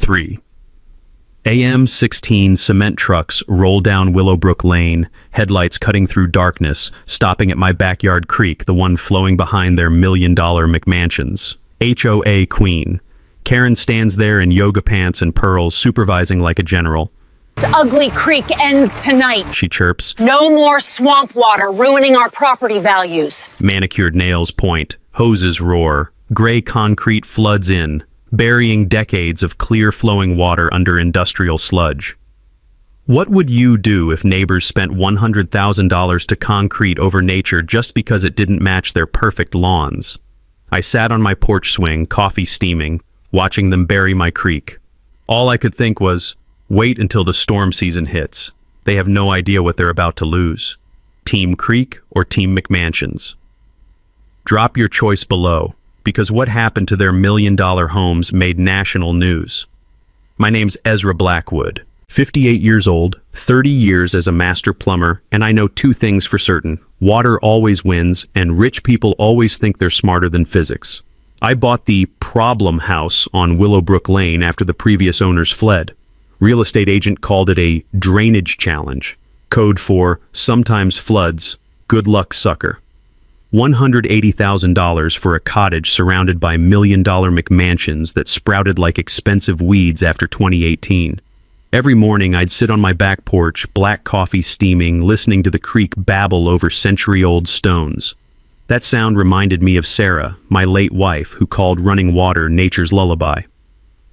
3. AM 16 cement trucks roll down Willowbrook Lane, headlights cutting through darkness, stopping at my backyard creek, the one flowing behind their million-dollar McMansions. HOA Queen. Karen stands there in yoga pants and pearls, supervising like a general. This ugly creek ends tonight, She chirps. No more swamp water ruining our property values. Manicured nails point, hoses roar, gray concrete floods in, burying decades of clear-flowing water under industrial sludge. What would you do if neighbors spent $100,000 to concrete over nature just because it didn't match their perfect lawns? I sat on my porch swing, coffee steaming, watching them bury my creek. All I could think was, wait until the storm season hits. They have no idea what they're about to lose. Team Creek or Team McMansions? Drop your choice below, because what happened to their million-dollar homes made national news. My name's Ezra Blackwood, 58 years old, 30 years as a master plumber, and I know two things for certain. Water always wins, and rich people always think they're smarter than physics. I bought the problem house on Willowbrook Lane after the previous owners fled. Real estate agent called it a drainage challenge, code for sometimes floods, good luck sucker. $180,000 for a cottage surrounded by million-dollar McMansions that sprouted like expensive weeds after 2018. Every morning I'd sit on my back porch, black coffee steaming, listening to the creek babble over century-old stones. That sound reminded me of Sarah, my late wife, who called running water nature's lullaby.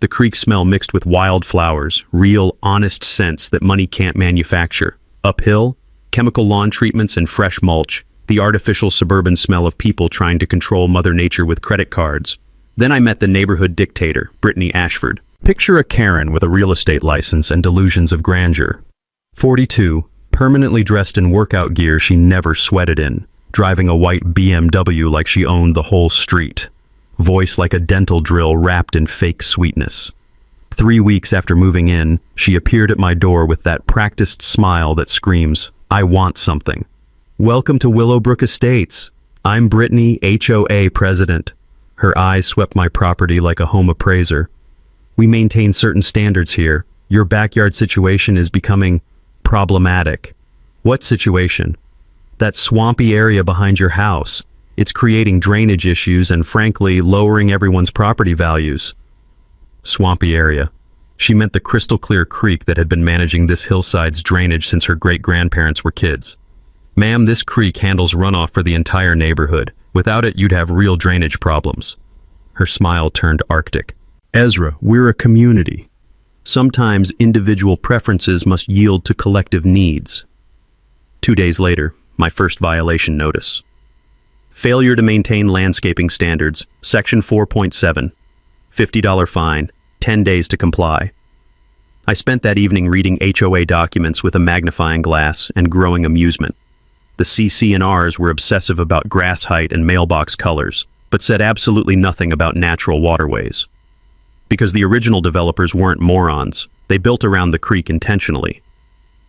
The creek smell mixed with wildflowers, real, honest scents that money can't manufacture. Uphill, chemical lawn treatments and fresh mulch, the artificial suburban smell of people trying to control Mother Nature with credit cards. Then I met the neighborhood dictator, Brittany Ashford. Picture a Karen with a real estate license and delusions of grandeur. 42, permanently dressed in workout gear she never sweated in, driving a white BMW like she owned the whole street. Voice like a dental drill wrapped in fake sweetness. 3 weeks after moving in, she appeared at my door with that practiced smile that screams, "I want something." Welcome to Willowbrook Estates. I'm Brittany, HOA president. Her eyes swept my property like a home appraiser. We maintain certain standards here. Your backyard situation is becoming problematic. What situation? That swampy area behind your house. It's creating drainage issues and, frankly, lowering everyone's property values. Swampy area. She meant the crystal-clear creek that had been managing this hillside's drainage since her great-grandparents were kids. Ma'am, this creek handles runoff for the entire neighborhood. Without it, you'd have real drainage problems. Her smile turned arctic. Ezra, we're a community. Sometimes individual preferences must yield to collective needs. 2 days later, my first violation notice. Failure to maintain landscaping standards, Section 4.7. $50 fine, 10 days to comply. I spent that evening reading HOA documents with a magnifying glass and growing amusement. The CC&Rs were obsessive about grass height and mailbox colors, but said absolutely nothing about natural waterways. Because the original developers weren't morons, they built around the creek intentionally.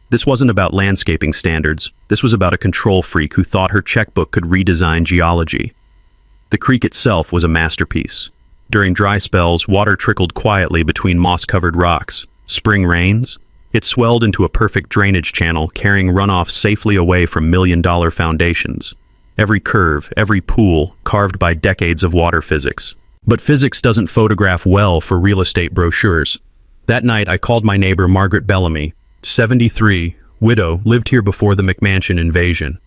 This wasn't about landscaping standards, this was about a control freak who thought her checkbook could redesign geology. The creek itself was a masterpiece. During dry spells, water trickled quietly between moss-covered rocks. Spring rains? It swelled into a perfect drainage channel, carrying runoff safely away from million-dollar foundations. Every curve, every pool, carved by decades of water physics. But physics doesn't photograph well for real estate brochures. That night, I called my neighbor Margaret Bellamy, 73, widow, lived here before the McMansion invasion.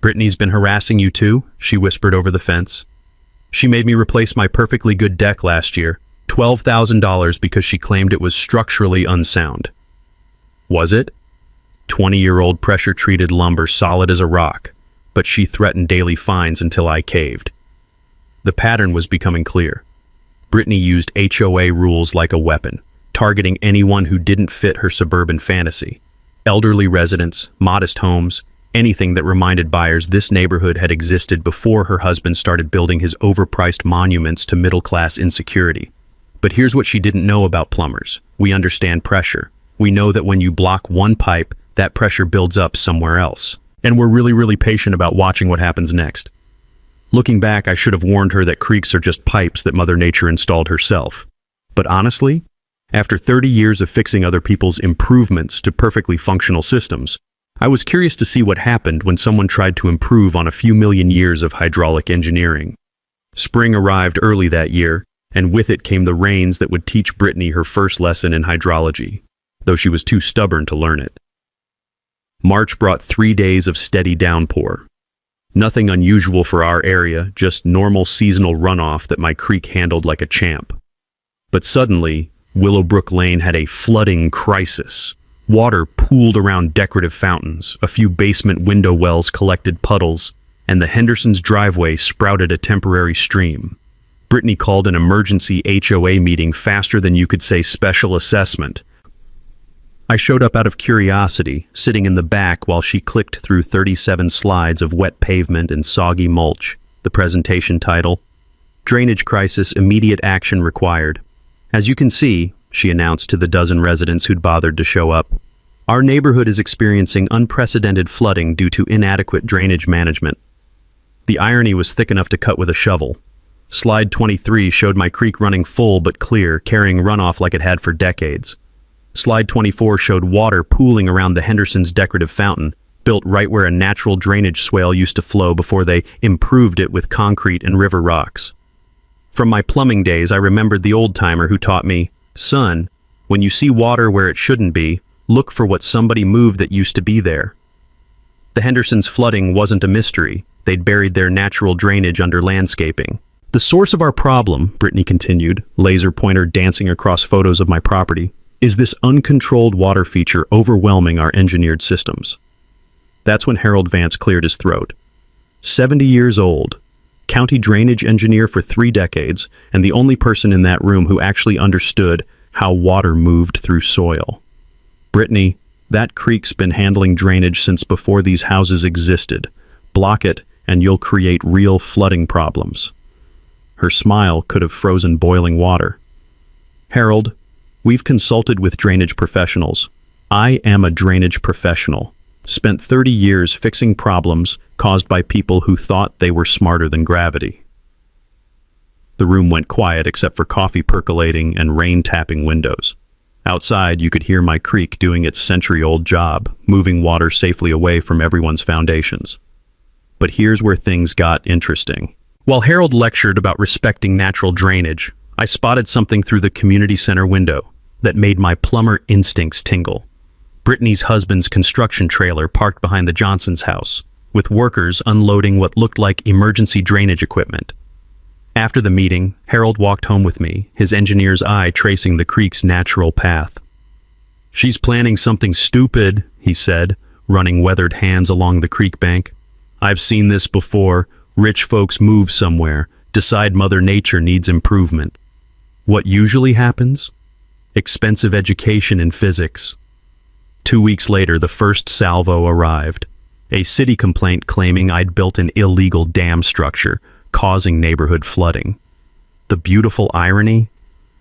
"Brittany's been harassing you too?" she whispered over the fence. "She made me replace my perfectly good deck last year, $12,000 because she claimed it was structurally unsound." Was it? 20-year-old pressure-treated lumber solid as a rock, but she threatened daily fines until I caved. The pattern was becoming clear. Brittany used HOA rules like a weapon, targeting anyone who didn't fit her suburban fantasy. Elderly residents, modest homes, anything that reminded buyers this neighborhood had existed before her husband started building his overpriced monuments to middle-class insecurity. But here's what she didn't know about plumbers. We understand pressure. We know that when you block one pipe, that pressure builds up somewhere else. And we're really patient about watching what happens next. Looking back, I should have warned her that creeks are just pipes that Mother Nature installed herself. But honestly, After 30 years of fixing other people's improvements to perfectly functional systems, I was curious to see what happened when someone tried to improve on a few million years of hydraulic engineering. Spring arrived early that year, and with it came the rains that would teach Brittany her first lesson in hydrology, though she was too stubborn to learn it. March brought 3 days of steady downpour. Nothing unusual for our area, just normal seasonal runoff that my creek handled like a champ. But suddenly, Willowbrook Lane had a flooding crisis. Water pooled around decorative fountains, a few basement window wells collected puddles, and the Hendersons' driveway sprouted a temporary stream. Brittany called an emergency HOA meeting faster than you could say special assessment. I showed up out of curiosity, sitting in the back while she clicked through 37 slides of wet pavement and soggy mulch. The presentation title, Drainage Crisis, Immediate Action Required. As you can see, she announced to the dozen residents who'd bothered to show up, our neighborhood is experiencing unprecedented flooding due to inadequate drainage management. The irony was thick enough to cut with a shovel. Slide 23 showed my creek running full but clear, carrying runoff like it had for decades. Slide 24 showed water pooling around the Hendersons' decorative fountain, built right where a natural drainage swale used to flow before they improved it with concrete and river rocks. From my plumbing days, I remembered the old-timer who taught me, son, when you see water where it shouldn't be, look for what somebody moved that used to be there. The Hendersons' flooding wasn't a mystery. They'd buried their natural drainage under landscaping. The source of our problem, Brittany continued, laser pointer dancing across photos of my property, is this uncontrolled water feature overwhelming our engineered systems. That's when Harold Vance cleared his throat. 70 years old, county drainage engineer for 3 decades, and the only person in that room who actually understood how water moved through soil. Brittany, that creek's been handling drainage since before these houses existed. Block it, and you'll create real flooding problems. Her smile could have frozen boiling water. Harold, we've consulted with drainage professionals. I am a drainage professional. Spent 30 years fixing problems caused by people who thought they were smarter than gravity. The room went quiet except for coffee percolating and rain tapping windows. Outside, you could hear my creek doing its century-old job, moving water safely away from everyone's foundations. But here's where things got interesting. While Harold lectured about respecting natural drainage, I spotted something through the community center window that made my plumber instincts tingle. Brittany's husband's construction trailer parked behind the Johnsons' house, with workers unloading what looked like emergency drainage equipment. After the meeting, Harold walked home with me, his engineer's eye tracing the creek's natural path. She's planning something stupid, he said, running weathered hands along the creek bank. I've seen this before. Rich folks move somewhere, decide Mother Nature needs improvement. What usually happens? Expensive education in physics. 2 weeks later, the first salvo arrived. A city complaint claiming I'd built an illegal dam structure, causing neighborhood flooding. The beautiful irony?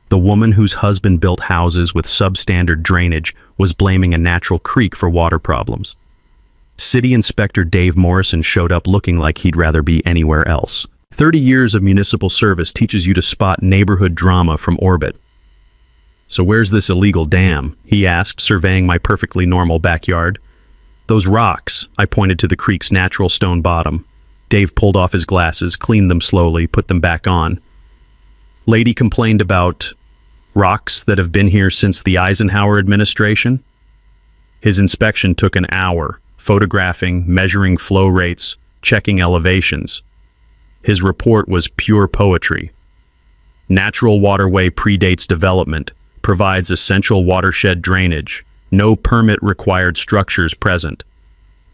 The woman whose husband built houses with substandard drainage was blaming a natural creek for water problems. City Inspector Dave Morrison showed up looking like he'd rather be anywhere else. 30 years of municipal service teaches you to spot neighborhood drama from orbit. So where's this illegal dam? He asked, surveying my perfectly normal backyard. Those rocks, I pointed to the creek's natural stone bottom. Dave pulled off his glasses, cleaned them slowly, put them back on. Lady complained about rocks that have been here since the Eisenhower administration. His inspection took an hour, photographing, measuring flow rates, checking elevations. His report was pure poetry. Natural waterway predates development, provides essential watershed drainage, no permit required structures present.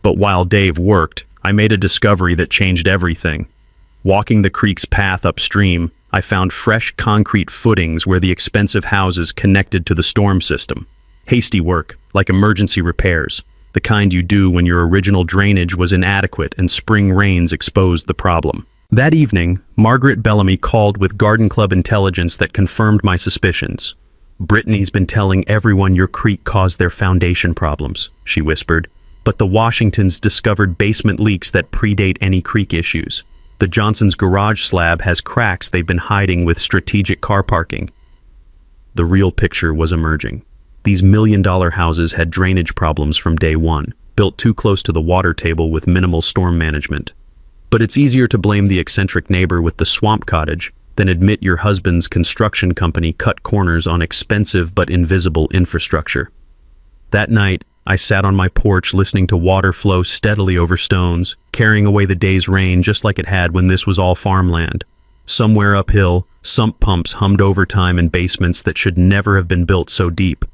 But while Dave worked, I made a discovery that changed everything. Walking the creek's path upstream, I found fresh concrete footings where the expensive houses connected to the storm system. Hasty work, like emergency repairs, the kind you do when your original drainage was inadequate and spring rains exposed the problem. That evening, Margaret Bellamy called with Garden Club intelligence that confirmed my suspicions. Brittany's been telling everyone your creek caused their foundation problems, she whispered. But the Washingtons discovered basement leaks that predate any creek issues. The Johnsons' garage slab has cracks they've been hiding with strategic car parking. the real picture was emerging. These million-dollar houses had drainage problems from day one, built too close to the water table with minimal storm management. But it's easier to blame the eccentric neighbor with the swamp cottage than admit your husband's construction company cut corners on expensive but invisible infrastructure. That night, I sat on my porch listening to water flow steadily over stones, carrying away the day's rain just like it had when this was all farmland. Somewhere uphill, sump pumps hummed overtime in basements that should never have been built so deep.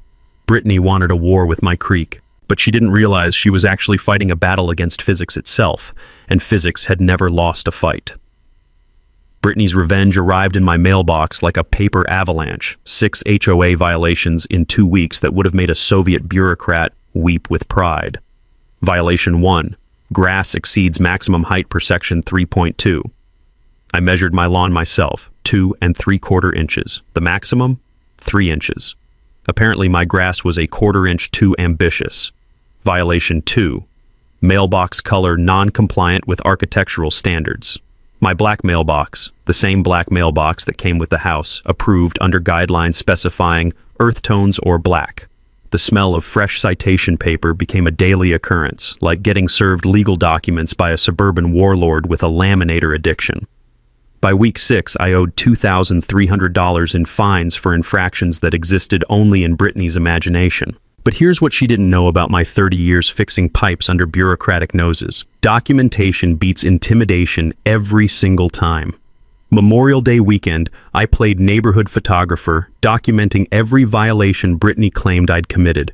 Brittany wanted a war with my creek, but she didn't realize she was actually fighting a battle against physics itself, and physics had never lost a fight. Brittany's revenge arrived in my mailbox like a paper avalanche, 6 HOA violations in 2 weeks that would have made a Soviet bureaucrat weep with pride. Violation 1, grass exceeds maximum height per section 3.2. I measured my lawn myself, 2 3/4 inches. The maximum, 3 inches. Apparently my grass was a 1/4 inch too ambitious. Violation 2, mailbox color non-compliant with architectural standards. My black mailbox, the same black mailbox that came with the house, approved under guidelines specifying earth tones or black. The smell of fresh citation paper became a daily occurrence, like getting served legal documents by a suburban warlord with a laminator addiction. By week 6, I owed $2,300 in fines for infractions that existed only in Brittany's imagination. But here's what she didn't know about my 30 years fixing pipes under bureaucratic noses. Documentation beats intimidation every single time. Memorial Day weekend, I played neighborhood photographer, documenting every violation Brittany claimed I'd committed.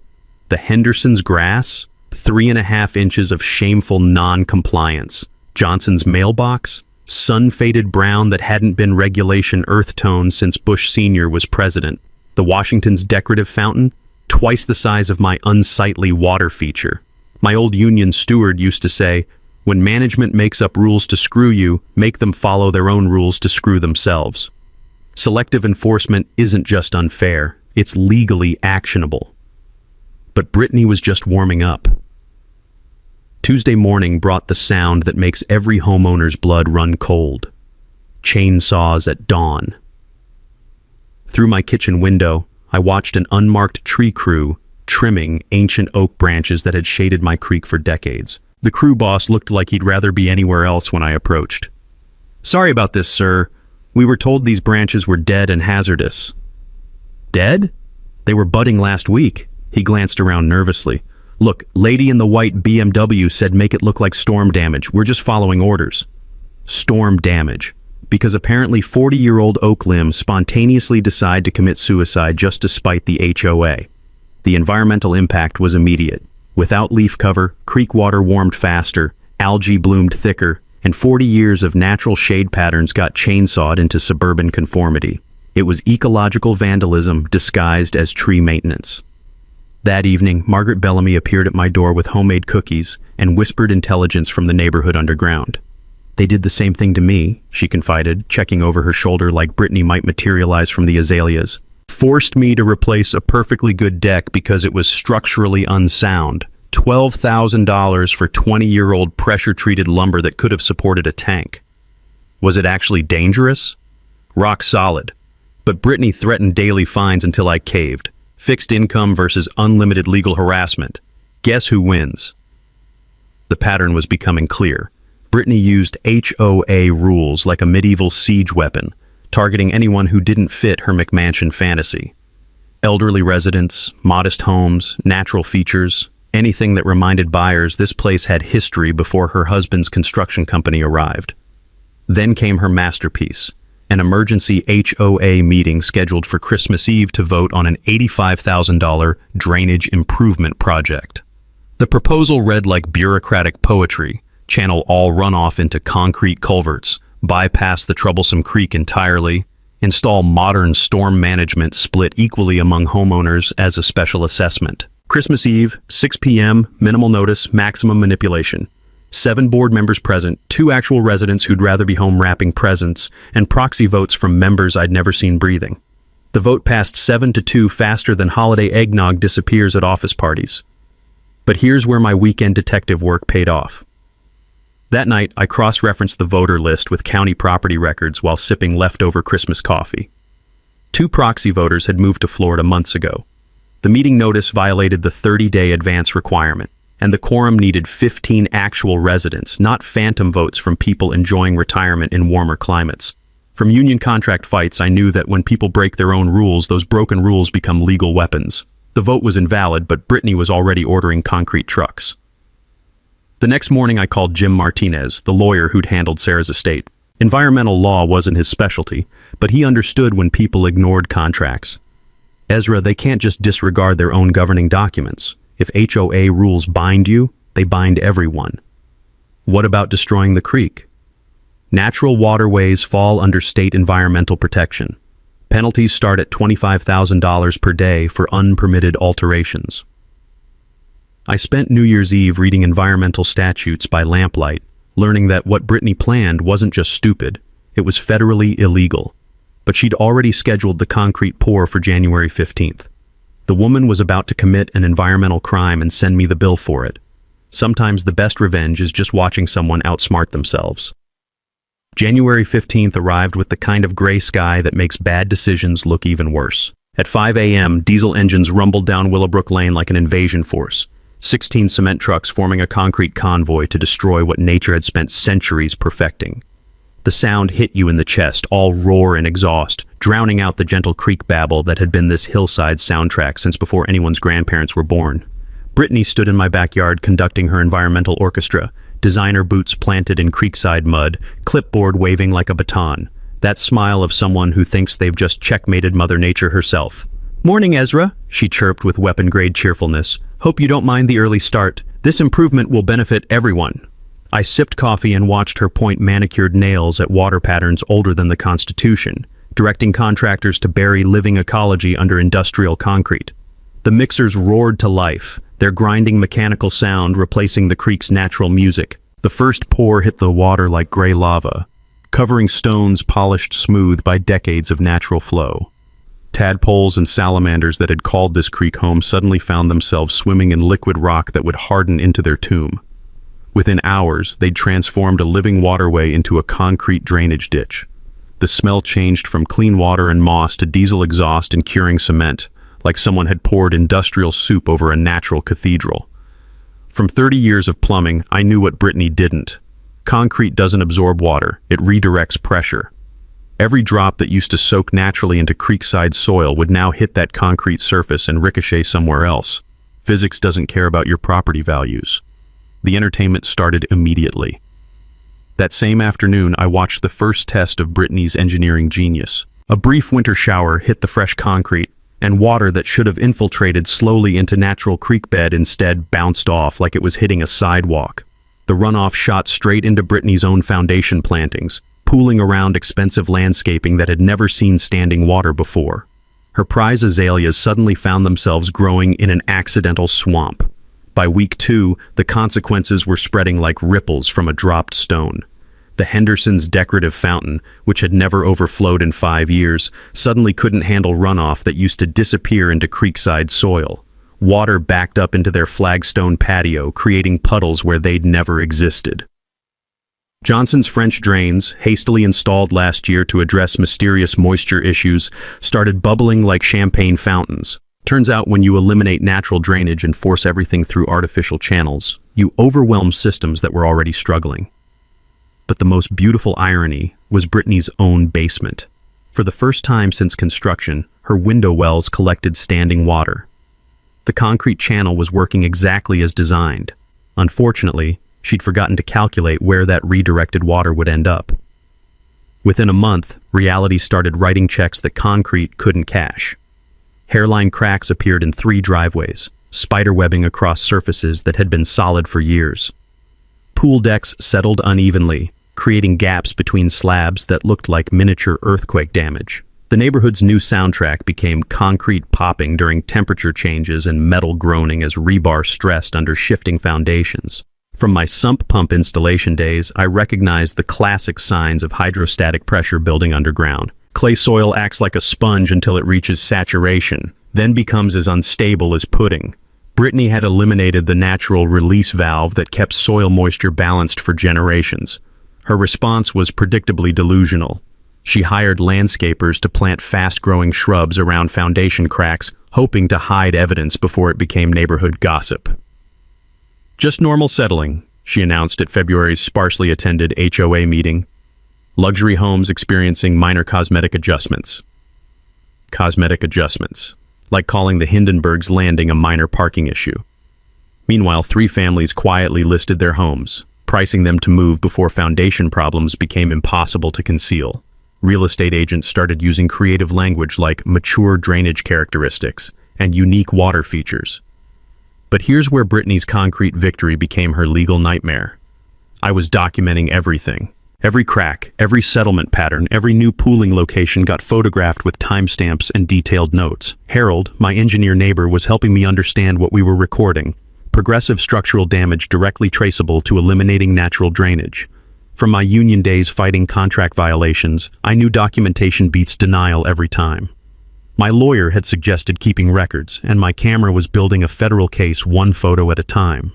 The Henderson's grass, 3.5 inches of shameful non-compliance. Johnson's mailbox, sun-faded brown that hadn't been regulation earth tone since Bush Sr. was president. The Washington's decorative fountain, twice the size of my unsightly water feature. My old union steward used to say, when management makes up rules to screw you, make them follow their own rules to screw themselves. Selective enforcement isn't just unfair, it's legally actionable. But Brittany was just warming up. Tuesday morning brought the sound that makes every homeowner's blood run cold. Chainsaws at dawn. Through my kitchen window, I watched an unmarked tree crew trimming ancient oak branches that had shaded my creek for decades. The crew boss looked like he'd rather be anywhere else when I approached. "Sorry about this, sir. We were told these branches were dead and hazardous." "Dead? They were budding last week." He glanced around nervously. "Look, lady in the white BMW said make it look like storm damage. We're just following orders." Storm damage. Because apparently 40-year-old oak limbs spontaneously decide to commit suicide just to spite the HOA. The environmental impact was immediate. Without leaf cover, creek water warmed faster, algae bloomed thicker, and 40 years of natural shade patterns got chainsawed into suburban conformity. It was ecological vandalism disguised as tree maintenance. That evening, Margaret Bellamy appeared at my door with homemade cookies and whispered intelligence from the neighborhood underground. "They did the same thing to me," she confided, checking over her shoulder like Brittany might materialize from the azaleas. "Forced me to replace a perfectly good deck because it was structurally unsound. $12,000 for 20-year-old pressure-treated lumber that could have supported a tank. Was it actually dangerous? Rock solid. But Brittany threatened daily fines until I caved. Fixed income versus unlimited legal harassment. Guess who wins?" The pattern was becoming clear. Brittany used HOA rules like a medieval siege weapon, targeting anyone who didn't fit her McMansion fantasy. Elderly residents, modest homes, natural features, anything that reminded buyers this place had history before her husband's construction company arrived. Then came her masterpiece, an emergency HOA meeting scheduled for Christmas Eve to vote on an $85,000 drainage improvement project. The proposal read like bureaucratic poetry: channel all runoff into concrete culverts, bypass the troublesome creek entirely, install modern storm management split equally among homeowners as a special assessment. Christmas Eve, 6 p.m., minimal notice, maximum manipulation. 7 board members present, 2 actual residents who'd rather be home wrapping presents, and proxy votes from members I'd never seen breathing. The vote passed 7-2 faster than holiday eggnog disappears at office parties. But here's where my weekend detective work paid off. That night, I cross-referenced the voter list with county property records while sipping leftover Christmas coffee. Two proxy voters had moved to Florida months ago. The meeting notice violated the 30-day advance requirement, and the quorum needed 15 actual residents, not phantom votes from people enjoying retirement in warmer climates. From union contract fights, I knew that when people break their own rules, those broken rules become legal weapons. The vote was invalid, but Brittany was already ordering concrete trucks. The next morning I called Jim Martinez, the lawyer who'd handled Sarah's estate. Environmental law wasn't his specialty, but he understood when people ignored contracts. Ezra, they can't just disregard their own governing documents. If HOA rules bind you, they bind everyone. What about destroying the creek? Natural waterways fall under state environmental protection. Penalties start at $25,000 per day for unpermitted alterations. I spent New Year's Eve reading environmental statutes by lamplight, learning that what Brittany planned wasn't just stupid, it was federally illegal. But she'd already scheduled the concrete pour for January 15th. The woman was about to commit an environmental crime and send me the bill for it. Sometimes the best revenge is just watching someone outsmart themselves. January 15th arrived with the kind of gray sky that makes bad decisions look even worse. At 5 a.m., diesel engines rumbled down Willowbrook Lane like an invasion force. 16 cement trucks forming a concrete convoy to destroy what nature had spent centuries perfecting. The sound hit you in the chest, all roar and exhaust, drowning out the gentle creek babble that had been this hillside soundtrack since before anyone's grandparents were born. Brittany stood in my backyard conducting her environmental orchestra, designer boots planted in creekside mud, clipboard waving like a baton. That smile of someone who thinks they've just checkmated Mother Nature herself. "Morning, Ezra," she chirped with weapon-grade cheerfulness. "Hope you don't mind the early start. This improvement will benefit everyone." I sipped coffee and watched her point manicured nails at water patterns older than the Constitution, directing contractors to bury living ecology under industrial concrete. The mixers roared to life, their grinding mechanical sound replacing the creek's natural music. The first pour hit the water like gray lava, covering stones polished smooth by decades of natural flow. Tadpoles and salamanders that had called this creek home suddenly found themselves swimming in liquid rock that would harden into their tomb. Within hours, they'd transformed a living waterway into a concrete drainage ditch. The smell changed from clean water and moss to diesel exhaust and curing cement, like someone had poured industrial soup over a natural cathedral. From 30 years of plumbing, I knew what Brittany didn't. Concrete doesn't absorb water, it redirects pressure. Every drop that used to soak naturally into creekside soil would now hit that concrete surface and ricochet somewhere else. Physics doesn't care about your property values. The entertainment started immediately. That same afternoon, I watched the first test of Brittany's engineering genius. A brief winter shower hit the fresh concrete, and water that should have infiltrated slowly into natural creek bed instead bounced off like it was hitting a sidewalk. The runoff shot straight into Brittany's own foundation plantings, pooling around expensive landscaping that had never seen standing water before. Her prize azaleas suddenly found themselves growing in an accidental swamp. By week 2, the consequences were spreading like ripples from a dropped stone. The Henderson's decorative fountain, which had never overflowed in 5 years, suddenly couldn't handle runoff that used to disappear into creekside soil. Water backed up into their flagstone patio, creating puddles where they'd never existed. Johnson's French drains, hastily installed last year to address mysterious moisture issues, started bubbling like champagne fountains. Turns out when you eliminate natural drainage and force everything through artificial channels, you overwhelm systems that were already struggling. But the most beautiful irony was Brittany's own basement. For the first time since construction, her window wells collected standing water. The concrete channel was working exactly as designed. Unfortunately, she'd forgotten to calculate where that redirected water would end up. Within a month, reality started writing checks that concrete couldn't cash. Hairline cracks appeared in 3 driveways, spiderwebbing across surfaces that had been solid for years. Pool decks settled unevenly, creating gaps between slabs that looked like miniature earthquake damage. The neighborhood's new soundtrack became concrete popping during temperature changes and metal groaning as rebar stressed under shifting foundations. From my sump pump installation days, I recognized the classic signs of hydrostatic pressure building underground. Clay soil acts like a sponge until it reaches saturation, then becomes as unstable as pudding. Brittany had eliminated the natural release valve that kept soil moisture balanced for generations. Her response was predictably delusional. She hired landscapers to plant fast-growing shrubs around foundation cracks, hoping to hide evidence before it became neighborhood gossip. "Just normal settling," she announced at February's sparsely attended HOA meeting. "Luxury homes experiencing minor cosmetic adjustments." Cosmetic adjustments, like calling the Hindenburg's Landing a minor parking issue. Meanwhile, 3 families quietly listed their homes, pricing them to move before foundation problems became impossible to conceal. Real estate agents started using creative language like mature drainage characteristics and unique water features. But here's where Brittany's concrete victory became her legal nightmare. I was documenting everything. Every crack, every settlement pattern, every new pooling location got photographed with timestamps and detailed notes. Harold, my engineer neighbor, was helping me understand what we were recording. Progressive structural damage directly traceable to eliminating natural drainage. From my union days fighting contract violations, I knew documentation beats denial every time. My lawyer had suggested keeping records, and my camera was building a federal case one photo at a time.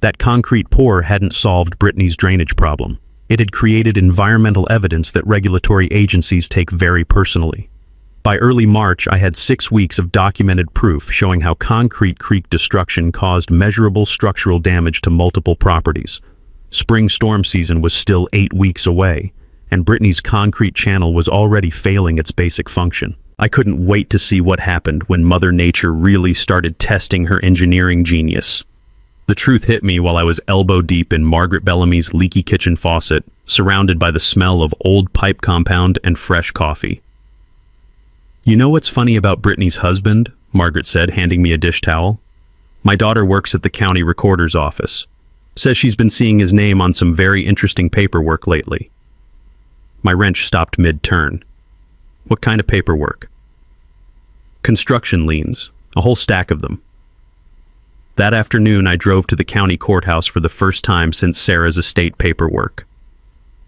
That concrete pour hadn't solved Brittany's drainage problem. It had created environmental evidence that regulatory agencies take very personally. By early March, I had 6 weeks of documented proof showing how concrete creek destruction caused measurable structural damage to multiple properties. Spring storm season was still 8 weeks away, and Brittany's concrete channel was already failing its basic function. I couldn't wait to see what happened when Mother Nature really started testing her engineering genius. The truth hit me while I was elbow deep in Margaret Bellamy's leaky kitchen faucet, surrounded by the smell of old pipe compound and fresh coffee. "You know what's funny about Brittany's husband?" Margaret said, handing me a dish towel. "My daughter works at the county recorder's office. Says she's been seeing his name on some very interesting paperwork lately." My wrench stopped mid-turn. "What kind of paperwork?" "Construction liens, a whole stack of them." That afternoon, I drove to the county courthouse for the first time since Sarah's estate paperwork.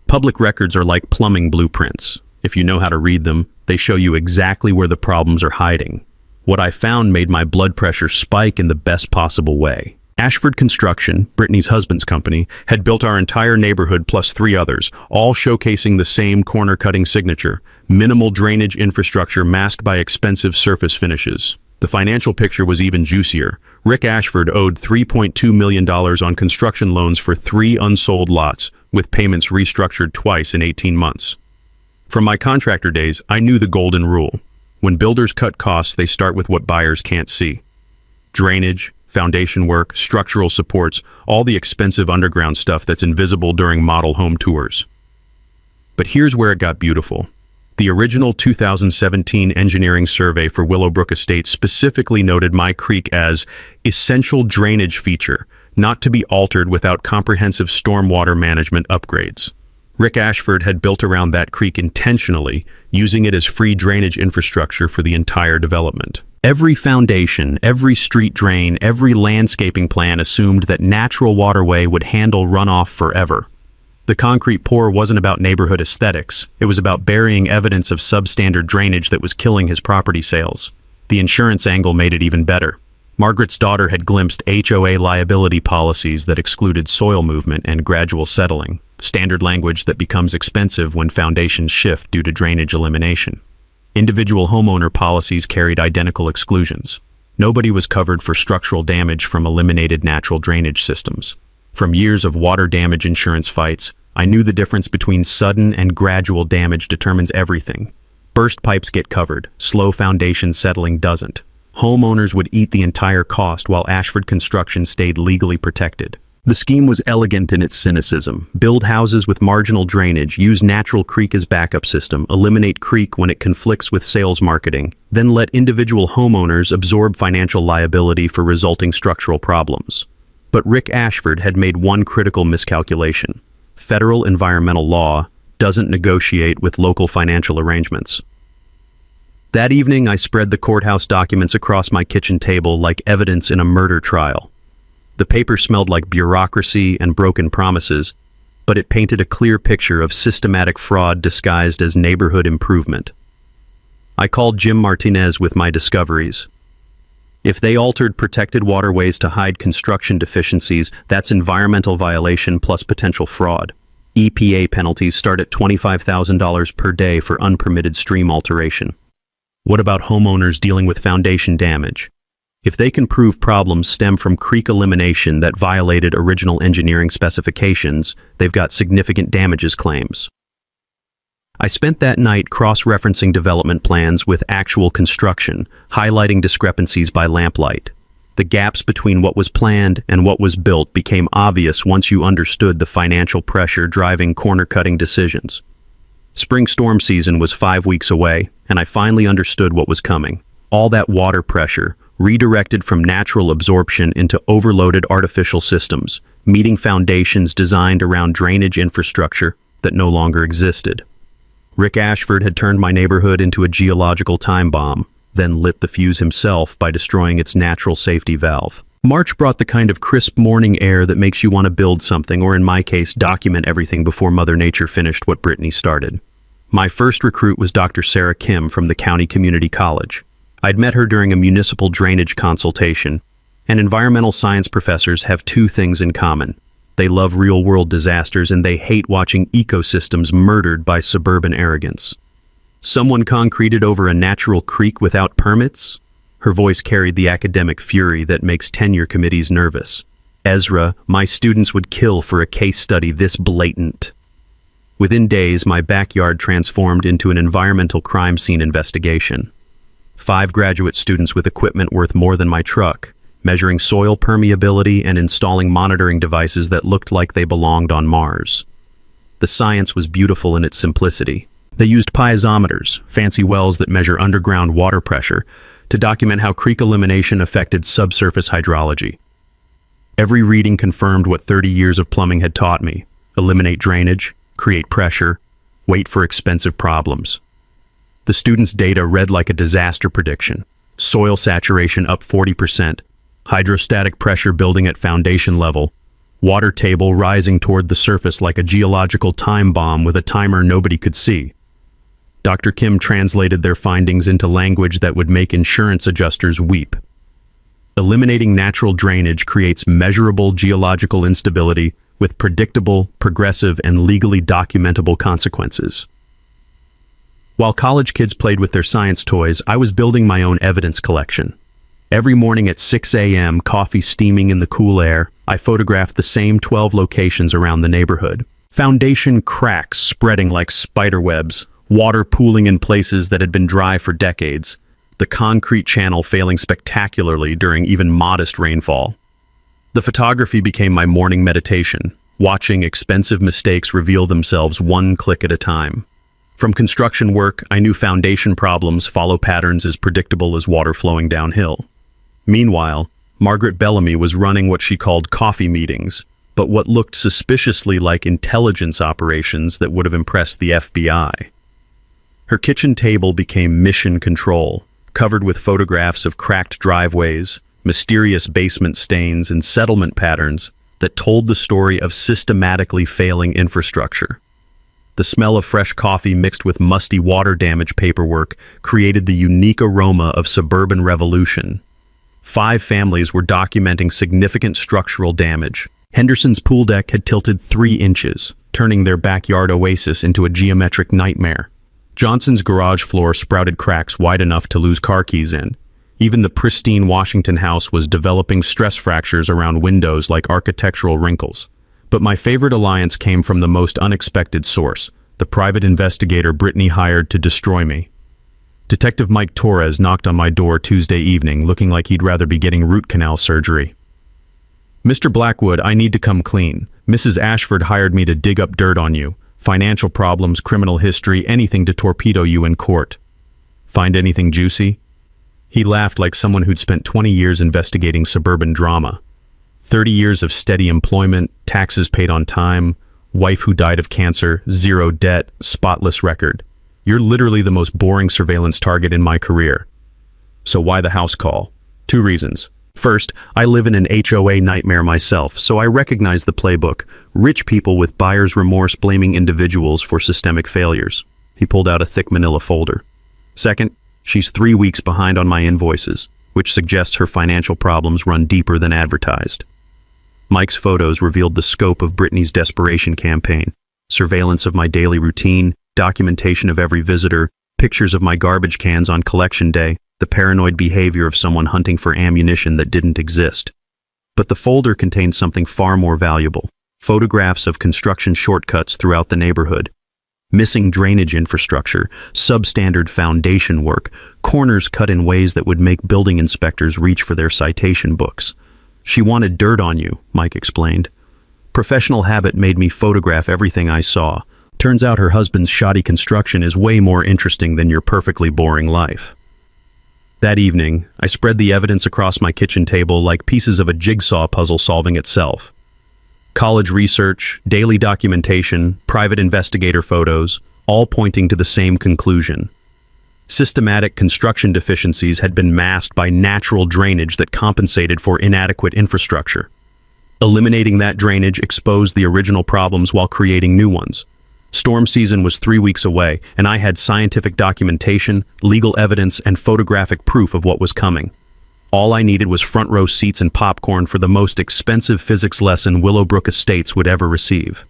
Public records are like plumbing blueprints. If you know how to read them, they show you exactly where the problems are hiding. What I found made my blood pressure spike in the best possible way. Ashford Construction, Brittany's husband's company, had built our entire neighborhood plus 3 others, all showcasing the same corner-cutting signature: minimal drainage infrastructure masked by expensive surface finishes. The financial picture was even juicier. Rick Ashford owed $3.2 million on construction loans for 3 unsold lots, with payments restructured twice in 18 months. From my contractor days, I knew the golden rule. When builders cut costs, they start with what buyers can't see. Drainage, foundation work, structural supports, all the expensive underground stuff that's invisible during model home tours. But here's where it got beautiful. The original 2017 engineering survey for Willowbrook Estates specifically noted my creek as essential drainage feature, not to be altered without comprehensive stormwater management upgrades. Rick Ashford had built around that creek intentionally, using it as free drainage infrastructure for the entire development. Every foundation, every street drain, every landscaping plan assumed that natural waterway would handle runoff forever. The concrete pour wasn't about neighborhood aesthetics. It was about burying evidence of substandard drainage that was killing his property sales. The insurance angle made it even better. Margaret's daughter had glimpsed HOA liability policies that excluded soil movement and gradual settling, standard language that becomes expensive when foundations shift due to drainage elimination. Individual homeowner policies carried identical exclusions. Nobody was covered for structural damage from eliminated natural drainage systems. From years of water damage insurance fights, I knew the difference between sudden and gradual damage determines everything. Burst pipes get covered, slow foundation settling doesn't. Homeowners would eat the entire cost while Ashford Construction stayed legally protected. The scheme was elegant in its cynicism. Build houses with marginal drainage, use natural creek as backup system, eliminate creek when it conflicts with sales marketing, then let individual homeowners absorb financial liability for resulting structural problems. But Rick Ashford had made one critical miscalculation. Federal environmental law doesn't negotiate with local financial arrangements. That evening, I spread the courthouse documents across my kitchen table like evidence in a murder trial. The paper smelled like bureaucracy and broken promises, but it painted a clear picture of systematic fraud disguised as neighborhood improvement. I called Jim Martinez with my discoveries. If they altered protected waterways to hide construction deficiencies, that's environmental violation plus potential fraud. EPA penalties start at $25,000 per day for unpermitted stream alteration. What about homeowners dealing with foundation damage? If they can prove problems stem from creek elimination that violated original engineering specifications, they've got significant damages claims. I spent that night cross-referencing development plans with actual construction, highlighting discrepancies by lamplight. The gaps between what was planned and what was built became obvious once you understood the financial pressure driving corner-cutting decisions. Spring storm season was 5 weeks away, and I finally understood what was coming. All that water pressure, redirected from natural absorption into overloaded artificial systems, meeting foundations designed around drainage infrastructure that no longer existed. Rick Ashford had turned my neighborhood into a geological time bomb, then lit the fuse himself by destroying its natural safety valve. March brought the kind of crisp morning air that makes you want to build something, or in my case, document everything before Mother Nature finished what Brittany started. My first recruit was Dr. Sarah Kim from the County Community College. I'd met her during a municipal drainage consultation, and environmental science professors have two things in common. They love real-world disasters, and they hate watching ecosystems murdered by suburban arrogance. Someone concreted over a natural creek without permits? Her voice carried the academic fury that makes tenure committees nervous. Ezra, my students would kill for a case study this blatant. Within days, my backyard transformed into an environmental crime scene investigation. 5 graduate students with equipment worth more than my truck, measuring soil permeability and installing monitoring devices that looked like they belonged on Mars. The science was beautiful in its simplicity. They used piezometers, fancy wells that measure underground water pressure, to document how creek elimination affected subsurface hydrology. Every reading confirmed what 30 years of plumbing had taught me: eliminate drainage, create pressure, wait for expensive problems. The students' data read like a disaster prediction. Soil saturation up 40%, hydrostatic pressure building at foundation level, water table rising toward the surface like a geological time bomb with a timer nobody could see. Dr. Kim translated their findings into language that would make insurance adjusters weep. Eliminating natural drainage creates measurable geological instability with predictable, progressive, and legally documentable consequences. While college kids played with their science toys, I was building my own evidence collection. Every morning at 6 a.m., coffee steaming in the cool air, I photographed the same 12 locations around the neighborhood. Foundation cracks spreading like spider webs, water pooling in places that had been dry for decades, the concrete channel failing spectacularly during even modest rainfall. The photography became my morning meditation, watching expensive mistakes reveal themselves one click at a time. From construction work, I knew foundation problems follow patterns as predictable as water flowing downhill. Meanwhile, Margaret Bellamy was running what she called coffee meetings, but what looked suspiciously like intelligence operations that would have impressed the FBI. Her kitchen table became mission control, covered with photographs of cracked driveways, mysterious basement stains, and settlement patterns that told the story of systematically failing infrastructure. The smell of fresh coffee mixed with musty water damage paperwork created the unique aroma of suburban revolution. 5 families were documenting significant structural damage. Henderson's pool deck had tilted 3 inches, turning their backyard oasis into a geometric nightmare. Johnson's garage floor sprouted cracks wide enough to lose car keys in. Even the pristine Washington house was developing stress fractures around windows like architectural wrinkles. But my favorite alliance came from the most unexpected source, the private investigator Brittany hired to destroy me. Detective Mike Torres knocked on my door Tuesday evening, looking like he'd rather be getting root canal surgery. "Mr. Blackwood, I need to come clean. Mrs. Ashford hired me to dig up dirt on you. Financial problems, criminal history, anything to torpedo you in court. Find anything juicy?" He laughed like someone who'd spent 20 years investigating suburban drama. 30 years of steady employment, taxes paid on time, wife who died of cancer, 0 debt, spotless record. You're literally the most boring surveillance target in my career. So why the house call? 2 reasons. First, I live in an HOA nightmare myself, so I recognize the playbook. Rich people with buyer's remorse blaming individuals for systemic failures. He pulled out a thick manila folder. Second, she's 3 weeks behind on my invoices, which suggests her financial problems run deeper than advertised. Mike's photos revealed the scope of Brittany's desperation campaign. Surveillance of my daily routine, documentation of every visitor, pictures of my garbage cans on collection day, the paranoid behavior of someone hunting for ammunition that didn't exist. But the folder contained something far more valuable: photographs of construction shortcuts throughout the neighborhood. Missing drainage infrastructure, substandard foundation work, corners cut in ways that would make building inspectors reach for their citation books. She wanted dirt on you, Mike explained. Professional habit made me photograph everything I saw. Turns out her husband's shoddy construction is way more interesting than your perfectly boring life. That evening, I spread the evidence across my kitchen table like pieces of a jigsaw puzzle solving itself. College research, daily documentation, private investigator photos, all pointing to the same conclusion. Systematic construction deficiencies had been masked by natural drainage that compensated for inadequate infrastructure. Eliminating that drainage exposed the original problems while creating new ones. Storm season was 3 weeks away, and I had scientific documentation, legal evidence, and photographic proof of what was coming. All I needed was front row seats and popcorn for the most expensive physics lesson Willowbrook Estates would ever receive.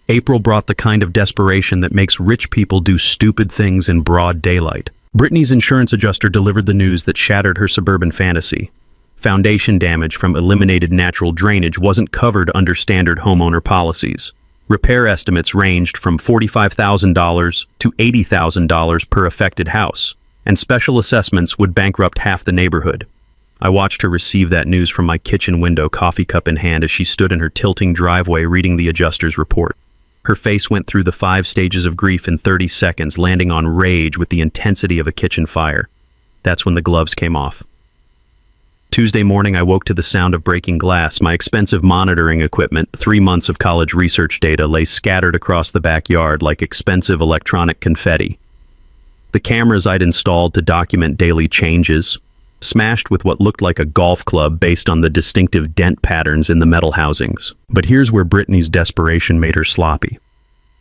April brought the kind of desperation that makes rich people do stupid things in broad daylight. Brittany's insurance adjuster delivered the news that shattered her suburban fantasy. Foundation damage from eliminated natural drainage wasn't covered under standard homeowner policies. Repair estimates ranged from $45,000 to $80,000 per affected house, and special assessments would bankrupt half the neighborhood. I watched her receive that news from my kitchen window, coffee cup in hand, as she stood in her tilting driveway reading the adjuster's report. Her face went through the 5 stages of grief in 30 seconds, landing on rage with the intensity of a kitchen fire. That's when the gloves came off. Tuesday morning, I woke to the sound of breaking glass. My expensive monitoring equipment, 3 months of college research data, lay scattered across the backyard like expensive electronic confetti. The cameras I'd installed to document daily changes, smashed with what looked like a golf club based on the distinctive dent patterns in the metal housings. But here's where Brittany's desperation made her sloppy.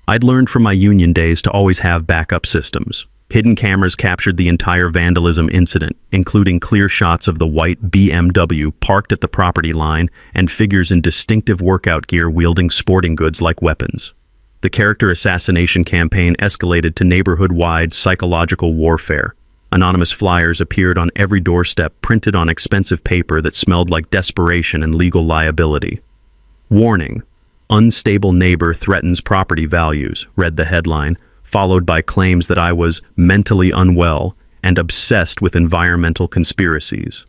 I'd learned from my union days to always have backup systems. Hidden cameras captured the entire vandalism incident, including clear shots of the white BMW parked at the property line and figures in distinctive workout gear wielding sporting goods like weapons. The character assassination campaign escalated to neighborhood-wide psychological warfare. Anonymous flyers appeared on every doorstep, printed on expensive paper that smelled like desperation and legal liability. "Warning: Unstable neighbor threatens property values," read the headline, followed by claims that I was mentally unwell and obsessed with environmental conspiracies.